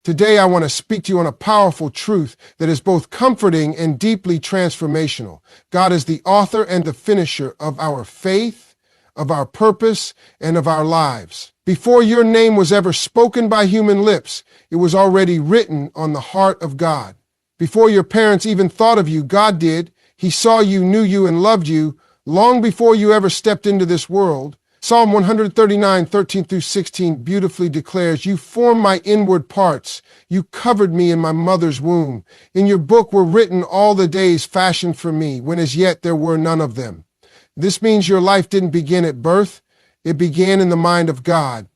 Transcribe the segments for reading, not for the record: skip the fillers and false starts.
Today, I want to speak to you on a powerful truth that is both comforting and deeply transformational. God is the author and the finisher of our faith, of our purpose, and of our lives. Before your name was ever spoken by human lips, it was already written on the heart of God. Before your parents even thought of you, God did. He saw you, knew you, and loved you long before you ever stepped into this world. Psalm 139, 13 through 16 beautifully declares, "You formed my inward parts. You covered me in my mother's womb. In your book were written all the days fashioned for me, when as yet there were none of them." This means your life didn't begin at birth. It began in the mind of God.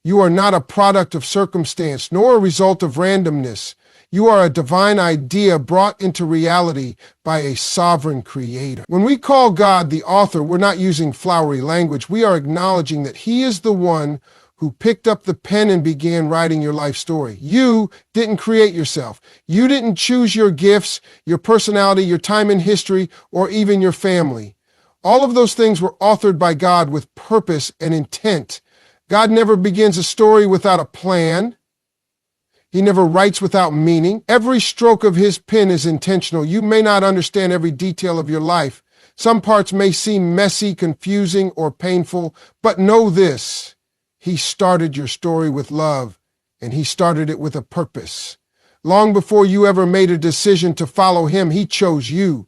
You are not a product of circumstance, nor a result of randomness. You are a divine idea brought into reality by a sovereign creator. When we call God the author, we're not using flowery language. We are acknowledging that He is the one who picked up the pen and began writing your life story. You didn't create yourself. You didn't choose your gifts, your personality, your time in history, or even your family. All of those things were authored by God with purpose and intent. God never begins a story without a plan. He never writes without meaning. Every stroke of His pen is intentional. You may not understand every detail of your life. Some parts may seem messy, confusing, or painful, but know this: He started your story with love, and He started it with a purpose. Long before you ever made a decision to follow Him, He chose you.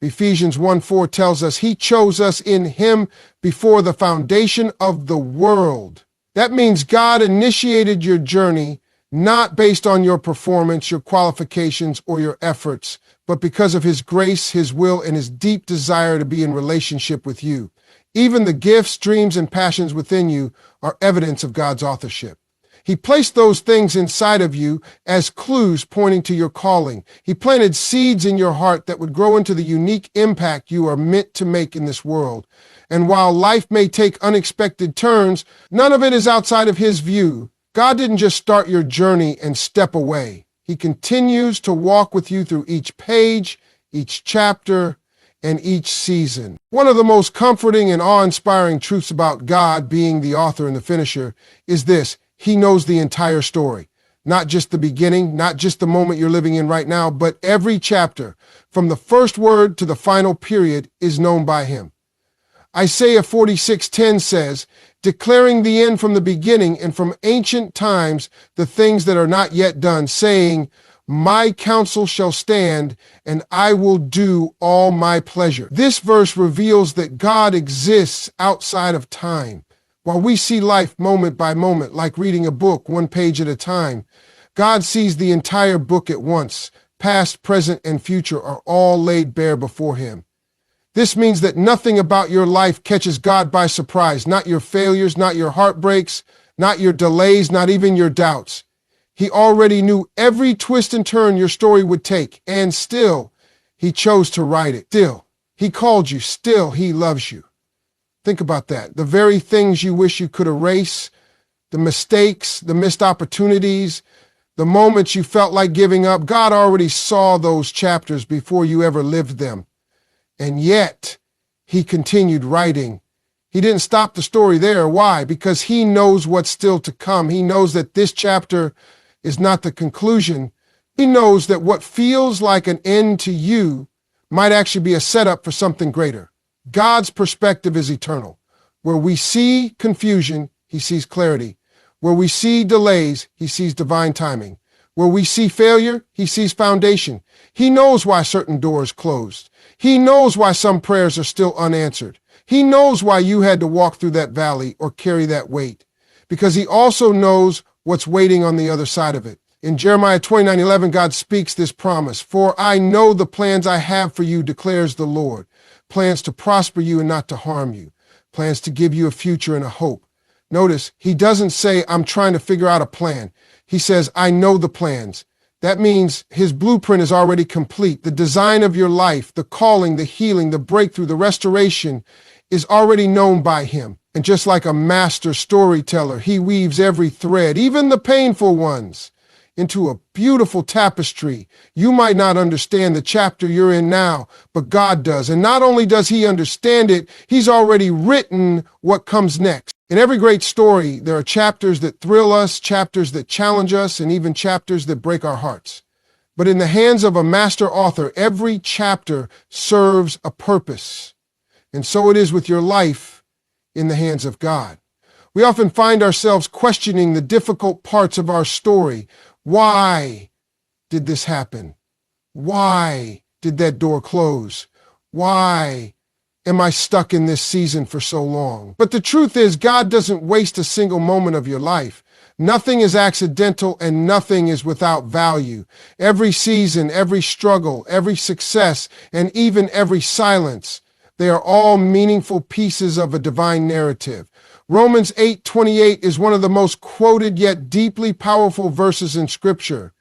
Ephesians 1:4 tells us He chose us in Him before the foundation of the world. That means God initiated your journey not based on your performance, your qualifications, or your efforts, but because of His grace, His will, and His deep desire to be in relationship with you. Even the gifts, dreams, and passions within you are evidence of God's authorship. He placed those things inside of you as clues pointing to your calling. He planted seeds in your heart that would grow into the unique impact you are meant to make in this world. And while life may take unexpected turns, none of it is outside of His view. God didn't just start your journey and step away. He continues to walk with you through each page, each chapter, and each season. One of the most comforting and awe-inspiring truths about God being the author and the finisher is this: He knows the entire story. Not just the beginning, not just the moment you're living in right now, but every chapter, from the first word to the final period, is known by Him. Isaiah 46:10 says, "Declaring the end from the beginning and from ancient times the things that are not yet done, saying, My counsel shall stand, and I will do all my pleasure." This verse reveals that God exists outside of time. While we see life moment by moment, like reading a book, one page at a time, God sees the entire book at once. Past, present, and future are all laid bare before Him. This means that nothing about your life catches God by surprise, not your failures, not your heartbreaks, not your delays, not even your doubts. He already knew every twist and turn your story would take, and still, He chose to write it. Still, He called you. Still, He loves you. Think about that. The very things you wish you could erase, the mistakes, the missed opportunities, the moments you felt like giving up, God already saw those chapters before you ever lived them. And yet, He continued writing. He didn't stop the story there. Why? Because He knows what's still to come. He knows that this chapter is not the conclusion. He knows that what feels like an end to you might actually be a setup for something greater. God's perspective is eternal. Where we see confusion, He sees clarity. Where we see delays, He sees divine timing. Where we see failure, He sees foundation. He knows why certain doors closed. He knows why some prayers are still unanswered. He knows why you had to walk through that valley or carry that weight, because He also knows what's waiting on the other side of it. In Jeremiah 29:11, God speaks this promise: "For I know the plans I have for you, declares the Lord, plans to prosper you and not to harm you, plans to give you a future and a hope." Notice, He doesn't say, "I'm trying to figure out a plan." He says, "I know the plans." That means His blueprint is already complete. The design of your life, the calling, the healing, the breakthrough, the restoration is already known by Him. And just like a master storyteller, He weaves every thread, even the painful ones, into a beautiful tapestry. You might not understand the chapter you're in now, but God does. And not only does He understand it, He's already written what comes next. In every great story, there are chapters that thrill us, chapters that challenge us, and even chapters that break our hearts. But in the hands of a master author, every chapter serves a purpose. And so it is with your life in the hands of God. We often find ourselves questioning the difficult parts of our story. Why did this happen? Why did that door close? Why am I stuck in this season for so long? But the truth is, God doesn't waste a single moment of your life. Nothing is accidental and nothing is without value. Every season, every struggle, every success, and even every silence, they are all meaningful pieces of a divine narrative. Romans 8:28 is one of the most quoted yet deeply powerful verses in Scripture.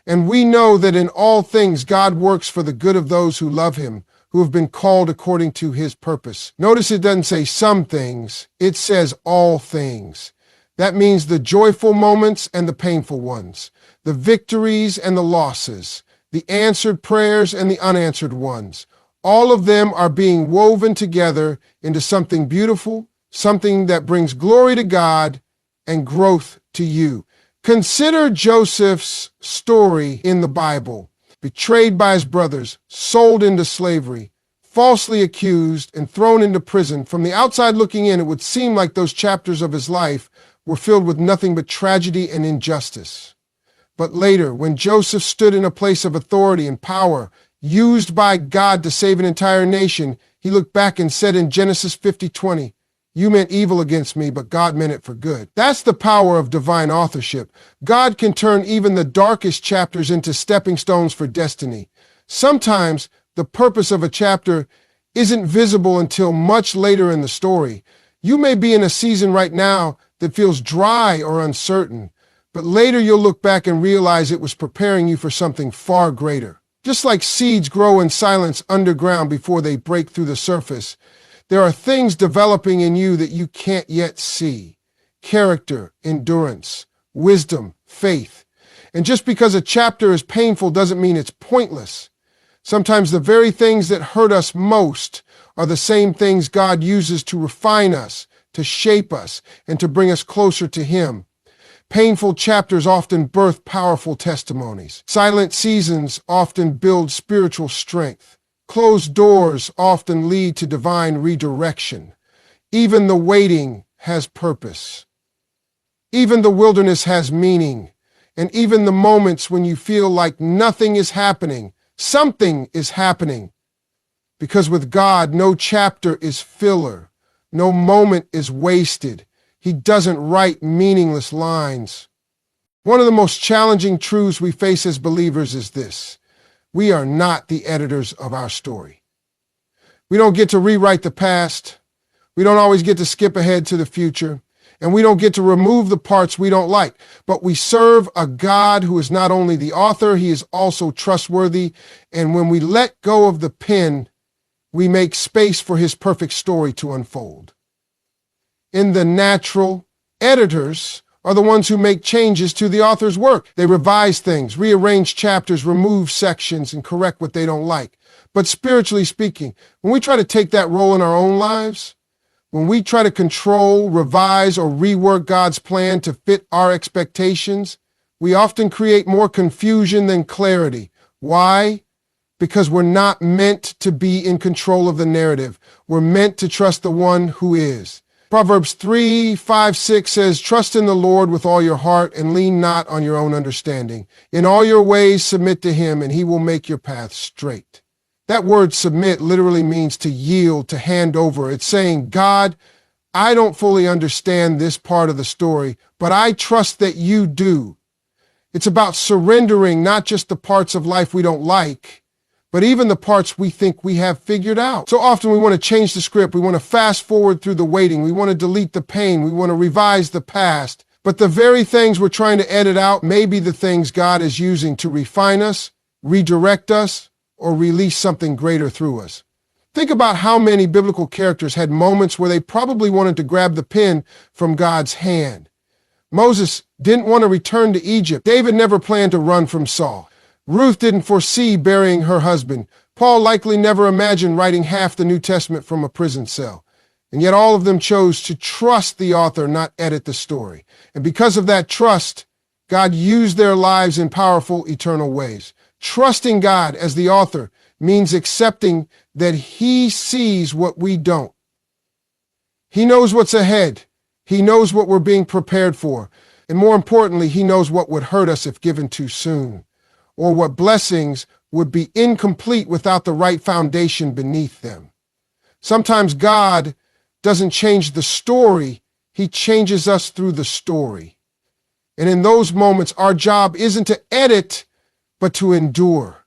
And we know that in all things God works for the good of those who love him, who have been called according to his purpose. Notice it doesn't say some things, it says all things. That means the joyful moments and the painful ones, the victories and the losses, the answered prayers and the unanswered ones. All of them are being woven together into something beautiful, something that brings glory to God and growth to you. Consider Joseph's story in the Bible. Betrayed by his brothers, sold into slavery, falsely accused, and thrown into prison. From the outside looking in, it would seem like those chapters of his life were filled with nothing but tragedy and injustice. But later, when Joseph stood in a place of authority and power, used by God to save an entire nation, he looked back and said in Genesis 50:20, "You meant evil against me, but God meant it for good." That's the power of divine authorship. God can turn even the darkest chapters into stepping stones for destiny. Sometimes the purpose of a chapter isn't visible until much later in the story. You may be in a season right now that feels dry or uncertain, but later you'll look back and realize it was preparing you for something far greater. Just like seeds grow in silence underground before they break through the surface, there are things developing in you that you can't yet see. Character, endurance, wisdom, faith. And just because a chapter is painful doesn't mean it's pointless. Sometimes the very things that hurt us most are the same things God uses to refine us, to shape us, and to bring us closer to Him. Painful chapters often birth powerful testimonies. Silent seasons often build spiritual strength. Closed doors often lead to divine redirection. Even the waiting has purpose. Even the wilderness has meaning. And even the moments when you feel like nothing is happening, something is happening. Because with God, no chapter is filler. No moment is wasted. He doesn't write meaningless lines. One of the most challenging truths we face as believers is this: we are not the editors of our story. We don't get to rewrite the past. We don't always get to skip ahead to the future. And we don't get to remove the parts we don't like. But we serve a God who is not only the author, He is also trustworthy. And when we let go of the pen, we make space for His perfect story to unfold. In the natural, editors are the ones who make changes to the author's work. They revise things, rearrange chapters, remove sections, and correct what they don't like. But spiritually speaking, when we try to take that role in our own lives, when we try to control, revise, or rework God's plan to fit our expectations, we often create more confusion than clarity. Why? Because we're not meant to be in control of the narrative. We're meant to trust the one who is. Proverbs 3:5-6 says, "Trust in the Lord with all your heart and lean not on your own understanding. In all your ways submit to Him, and He will make your path straight." That word submit literally means to yield, to hand over. It's saying, God, I don't fully understand this part of the story, but I trust that you do. It's about surrendering not just the parts of life we don't like, but even the parts we think we have figured out. So often we want to change the script. We want to fast forward through the waiting. We want to delete the pain. We want to revise the past. But the very things we're trying to edit out may be the things God is using to refine us, redirect us, or release something greater through us. Think about how many biblical characters had moments where they probably wanted to grab the pen from God's hand. Moses didn't want to return to Egypt. David never planned to run from Saul. Ruth didn't foresee burying her husband. Paul likely never imagined writing half the New Testament from a prison cell. And yet all of them chose to trust the author, not edit the story. And because of that trust, God used their lives in powerful, eternal ways. Trusting God as the author means accepting that He sees what we don't. He knows what's ahead. He knows what we're being prepared for. And more importantly, He knows what would hurt us if given too soon, or what blessings would be incomplete without the right foundation beneath them. Sometimes God doesn't change the story, He changes us through the story. And in those moments, our job isn't to edit, but to endure,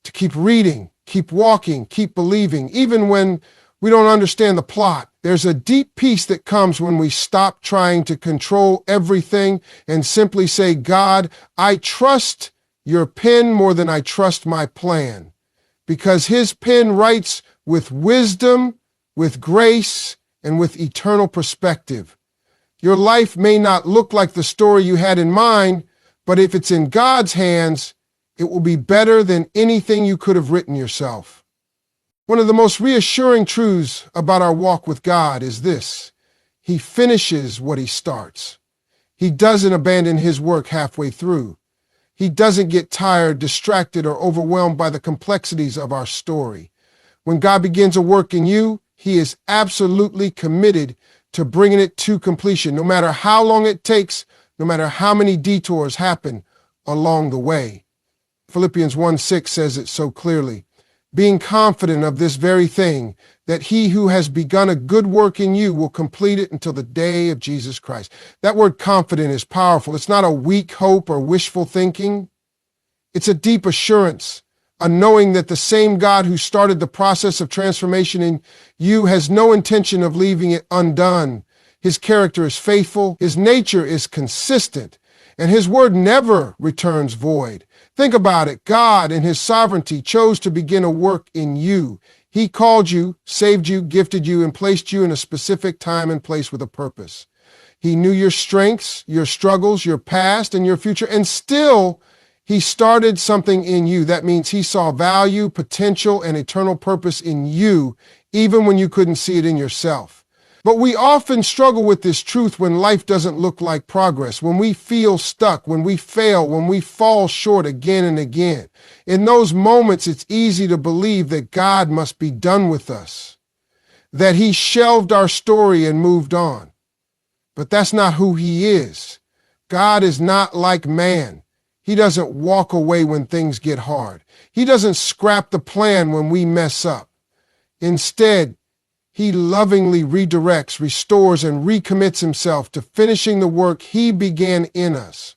to keep reading, keep walking, keep believing, even when we don't understand the plot. There's a deep peace that comes when we stop trying to control everything and simply say, God, I trust your pen more than I trust my plan, because His pen writes with wisdom, with grace, and with eternal perspective. Your life may not look like the story you had in mind, but if it's in God's hands, it will be better than anything you could have written yourself. One of the most reassuring truths about our walk with God is this: He finishes what He starts. He doesn't abandon His work halfway through. He doesn't get tired, distracted, or overwhelmed by the complexities of our story. When God begins a work in you, He is absolutely committed to bringing it to completion, no matter how long it takes, no matter how many detours happen along the way. Philippians 1:6 says it so clearly, being confident of this very thing, that He who has begun a good work in you will complete it until the day of Jesus Christ. That word confident is powerful. It's not a weak hope or wishful thinking. It's a deep assurance, a knowing that the same God who started the process of transformation in you has no intention of leaving it undone. His character is faithful, His nature is consistent, and His word never returns void. Think about it. God, in His sovereignty, chose to begin a work in you. He called you, saved you, gifted you, and placed you in a specific time and place with a purpose. He knew your strengths, your struggles, your past, and your future, and still He started something in you. That means He saw value, potential, and eternal purpose in you, even when you couldn't see it in yourself. But we often struggle with this truth when life doesn't look like progress, when we feel stuck, when we fail, when we fall short again and again. In those moments, it's easy to believe that God must be done with us, that He shelved our story and moved on. But that's not who He is. God is not like man. He doesn't walk away when things get hard. He doesn't scrap the plan when we mess up. Instead, He lovingly redirects, restores, and recommits Himself to finishing the work He began in us.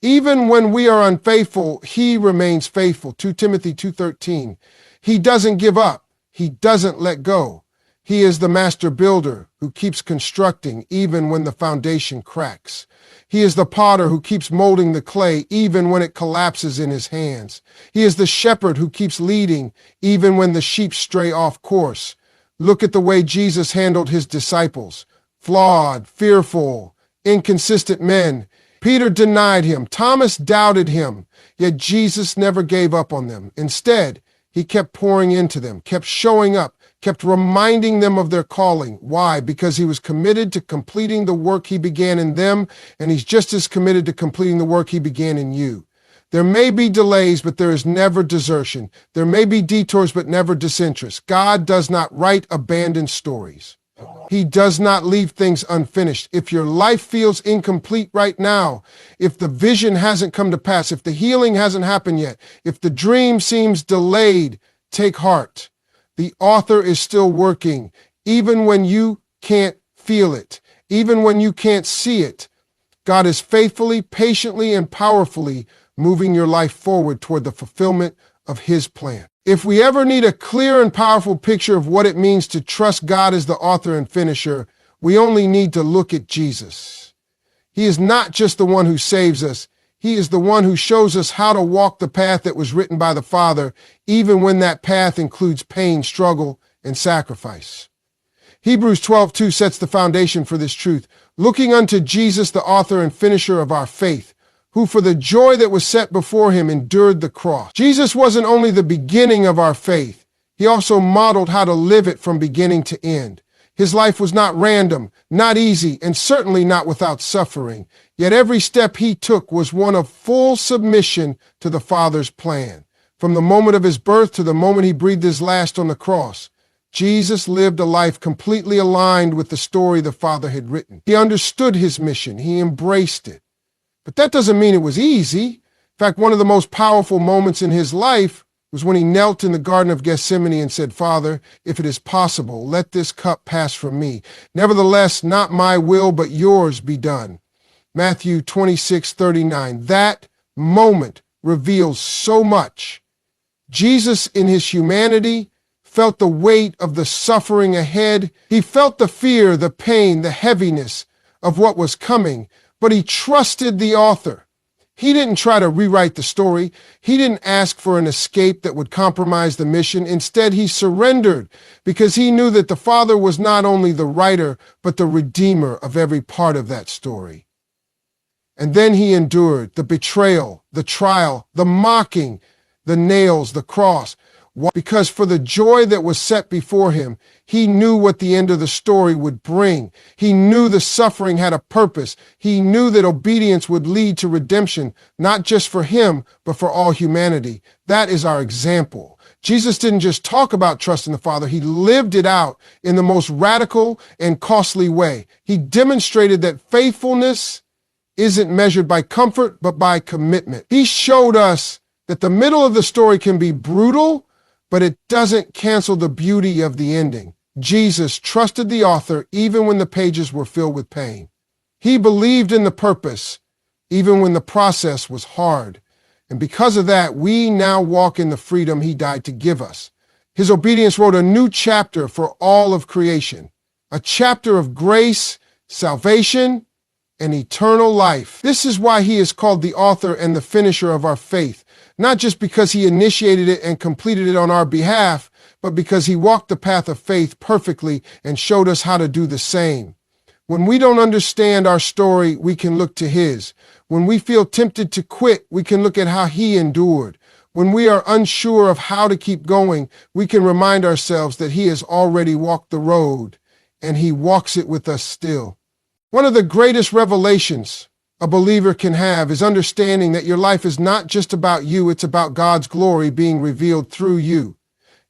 Even when we are unfaithful, He remains faithful. 2 Timothy 2:13. He doesn't give up. He doesn't let go. He is the master builder who keeps constructing even when the foundation cracks. He is the potter who keeps molding the clay even when it collapses in His hands. He is the shepherd who keeps leading even when the sheep stray off course. Look at the way Jesus handled His disciples. Flawed, fearful, inconsistent men. Peter denied Him. Thomas doubted Him. Yet Jesus never gave up on them. Instead, He kept pouring into them, kept showing up, kept reminding them of their calling. Why? Because He was committed to completing the work He began in them, and He's just as committed to completing the work He began in you. There may be delays, but there is never desertion. There may be detours, but never disinterest. God does not write abandoned stories. He does not leave things unfinished. If your life feels incomplete right now, if the vision hasn't come to pass, if the healing hasn't happened yet, if the dream seems delayed, take heart. The author is still working, even when you can't feel it, even when you can't see it. God is faithfully, patiently, and powerfully moving your life forward toward the fulfillment of His plan. If we ever need a clear and powerful picture of what it means to trust God as the author and finisher, we only need to look at Jesus. He is not just the one who saves us. He is the one who shows us how to walk the path that was written by the Father, even when that path includes pain, struggle, and sacrifice. Hebrews 12:2 sets the foundation for this truth. Looking unto Jesus, the author and finisher of our faith, who for the joy that was set before Him endured the cross. Jesus wasn't only the beginning of our faith, He also modeled how to live it from beginning to end. His life was not random, not easy, and certainly not without suffering. Yet every step he took was one of full submission to the Father's plan. From the moment of his birth to the moment he breathed his last on the cross, Jesus lived a life completely aligned with the story the Father had written. He understood his mission. He embraced it. But that doesn't mean it was easy. In fact, one of the most powerful moments in his life was when he knelt in the Garden of Gethsemane and said, "Father, if it is possible, let this cup pass from me. Nevertheless, not my will, but yours be done." Matthew 26:39. That moment reveals so much. Jesus, in his humanity, felt the weight of the suffering ahead. He felt the fear, the pain, the heaviness of what was coming, but he trusted the author. He didn't try to rewrite the story. He didn't ask for an escape that would compromise the mission. Instead, he surrendered because he knew that the Father was not only the writer, but the redeemer of every part of that story. And then he endured the betrayal, the trial, the mocking, the nails, the cross. Because for the joy that was set before him, he knew what the end of the story would bring. He knew the suffering had a purpose. He knew that obedience would lead to redemption, not just for him, but for all humanity. That is our example. Jesus didn't just talk about trusting the Father. He lived it out in the most radical and costly way. He demonstrated that faithfulness isn't measured by comfort, but by commitment. He showed us that the middle of the story can be brutal, but it doesn't cancel the beauty of the ending. Jesus trusted the author even when the pages were filled with pain. He believed in the purpose even when the process was hard. And because of that, we now walk in the freedom he died to give us. His obedience wrote a new chapter for all of creation, a chapter of grace, salvation, and eternal life. This is why he is called the author and the finisher of our faith. Not just because he initiated it and completed it on our behalf, but because he walked the path of faith perfectly and showed us how to do the same. When we don't understand our story, we can look to his. When we feel tempted to quit, we can look at how he endured. When we are unsure of how to keep going, we can remind ourselves that he has already walked the road and he walks it with us still. One of the greatest revelations a believer can have is understanding that your life is not just about you, it's about God's glory being revealed through you.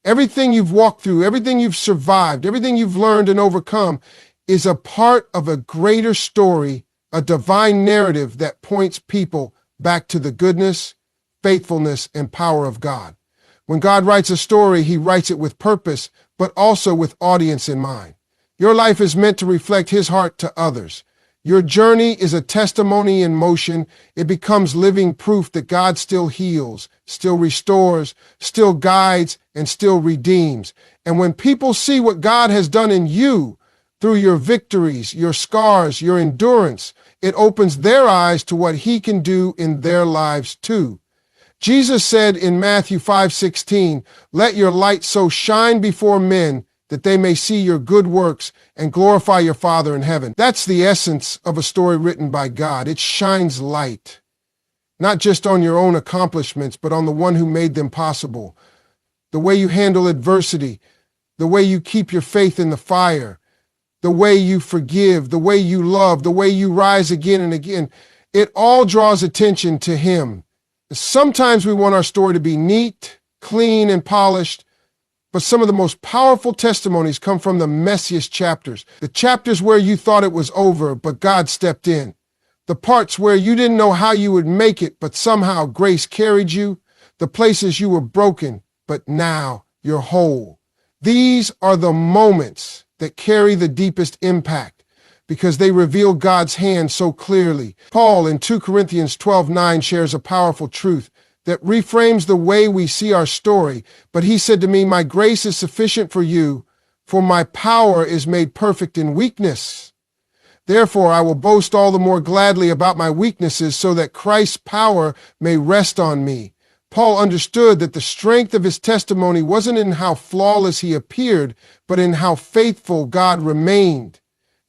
Everything you've walked through, everything you've survived, everything you've learned and overcome is a part of a greater story, a divine narrative that points people back to the goodness, faithfulness, and power of God. When God writes a story, he writes it with purpose, but also with audience in mind. Your life is meant to reflect his heart to others. Your journey is a testimony in motion. It becomes living proof that God still heals, still restores, still guides, and still redeems. And when people see what God has done in you through your victories, your scars, your endurance, it opens their eyes to what he can do in their lives too. Jesus said in Matthew 5:16, "Let your light so shine before men that they may see your good works and glorify your Father in heaven." That's the essence of a story written by God. It shines light, not just on your own accomplishments, but on the one who made them possible. The way you handle adversity, the way you keep your faith in the fire, the way you forgive, the way you love, the way you rise again and again, it all draws attention to him. Sometimes we want our story to be neat, clean, and polished, but some of the most powerful testimonies come from the messiest chapters. The chapters where you thought it was over, but God stepped in. The parts where you didn't know how you would make it, but somehow grace carried you. The places you were broken, but now you're whole. These are the moments that carry the deepest impact because they reveal God's hand so clearly. Paul in 2 Corinthians 12:9 shares a powerful truth that reframes the way we see our story. But he said to me, "My grace is sufficient for you, for my power is made perfect in weakness. Therefore, I will boast all the more gladly about my weaknesses so that Christ's power may rest on me." Paul understood that the strength of his testimony wasn't in how flawless he appeared, but in how faithful God remained,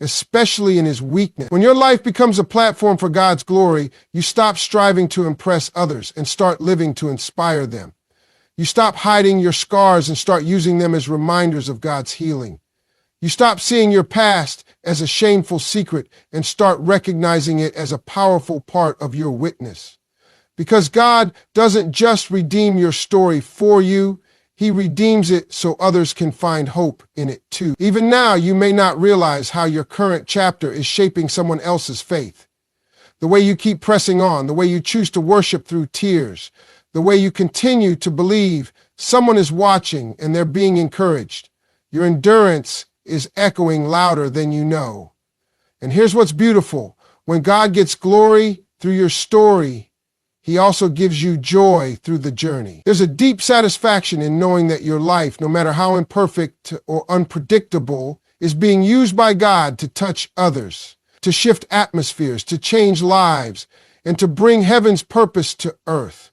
especially in his weakness. When your life becomes a platform for God's glory, you stop striving to impress others and start living to inspire them. You stop hiding your scars and start using them as reminders of God's healing. You stop seeing your past as a shameful secret and start recognizing it as a powerful part of your witness. Because God doesn't just redeem your story for you, He redeems it so others can find hope in it too. Even now, you may not realize how your current chapter is shaping someone else's faith. The way you keep pressing on, the way you choose to worship through tears, the way you continue to believe someone is watching and they're being encouraged. Your endurance is echoing louder than you know. And here's what's beautiful. When God gets glory through your story, He also gives you joy through the journey. There's a deep satisfaction in knowing that your life, no matter how imperfect or unpredictable, is being used by God to touch others, to shift atmospheres, to change lives, and to bring heaven's purpose to earth.